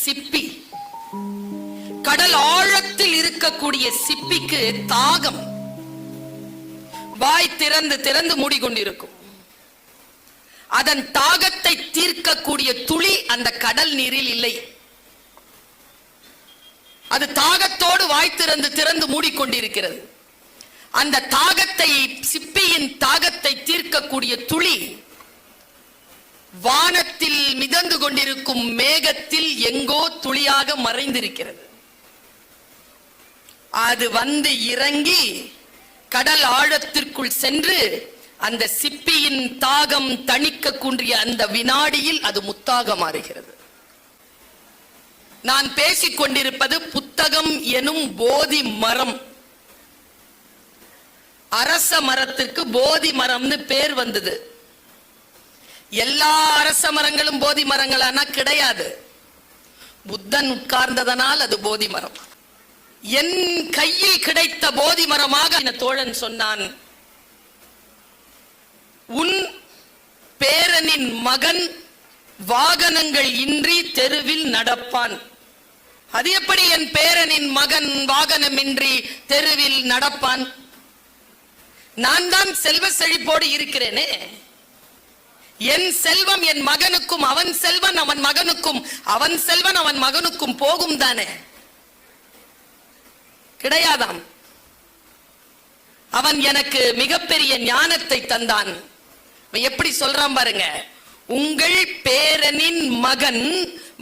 சிப்பி, கடல் ஆழத்தில் இருக்கக்கூடிய சிப்பிக்கு தாகம். வாய் திறந்து திறந்து மூடிக்கொண்டிருக்கும். அதன் தாகத்தை தீர்க்கக்கூடிய துளி அந்த கடல் நீரில் இல்லை. அது தாகத்தோடு வாய் திறந்து திறந்து மூடிக்கொண்டிருக்கிறது. அந்த தாகத்தை, சிப்பியின் தாகத்தை தீர்க்கக்கூடிய துளி வானத்தில் மிதந்து கொண்டிருக்கும் மேகத்தில் எங்கோ துளியாக மறைந்திருக்கிறது. அது வந்து இறங்கி கடல் ஆழத்திற்குள் சென்று அந்த சிப்பியின் தாகம் தணிக்கக்கூடிய அந்த வினாடியில் அது முத்தாக மாறுகிறது. நான் பேசிக் கொண்டிருப்பது புத்தகம் எனும் போதி மரம். அரச மரத்திற்கு போதி மரம்னு பேர் வந்தது. எல்லா அரச மரங்களும் போதி மரங்களானா கிடையாது. புத்தன் உட்கார்ந்ததனால் அது போதி மரம். என் கையில் கிடைத்த போதி மரமாக தோழன் சொன்னான், உன் பேரனின் மகன் வாகனங்கள் இன்றி தெருவில் நடப்பான். அது எப்படி என் பேரனின் மகன் வாகனமின்றி தெருவில் நடப்பான்? நான் தான் செல்வ செழிப்போடு இருக்கிறேனே. என் செல்வம் என் மகனுக்கும், அவன் செல்வன் அவன் மகனுக்கும், அவன் செல்வன் அவன் மகனுக்கும் போகும் தானே? கிடையாதாம். அவன் எனக்கு மிகப்பெரிய ஞானத்தை தந்தான். எப்படி சொல்றான் பாருங்க, உங்கள் பேரனின் மகன்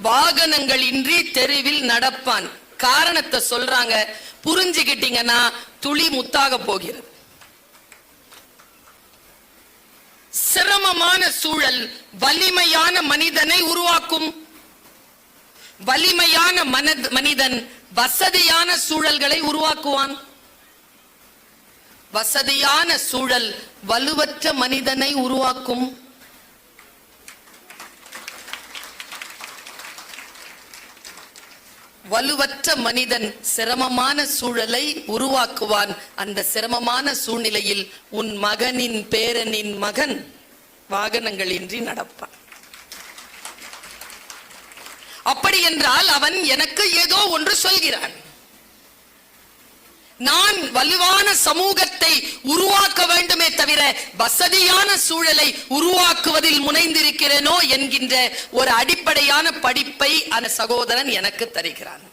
வாகனங்கள் இன்றி தெருவில் நடப்பான். காரணத்தை சொல்றாங்க, புரிஞ்சுக்கிட்டீங்கன்னா துளி முத்தாக போகிறது. சிரமமான சூழல் வலிமையான மனிதனை உருவாக்கும். வலிமையான மனிதன் வசதியான சூழல்களை உருவாக்குவான். வசதியான சூழல் வலுவற்ற மனிதனை உருவாக்கும். வலுவற்ற மனிதன் சிரமமான சூழலை உருவாக்குவான். அந்த சிரமமான சூழ்நிலையில் உன் மகனின் பேரனின் மகன் வாகனங்கள் இன்றி நடப்பான். அப்படி என்றால் அவன் எனக்கு ஏதோ ஒன்று சொல்கிறான். நான் வலுவான சமூகத்தை உருவாக்க வேண்டுமே தவிர வசதியான சூழலை உருவாக்குவதில் முனைந்திருக்கிறேனோ என்கின்ற ஒரு அடிப்படையான படிப்பை அந்த சகோதரன் எனக்கு தருகிறான்.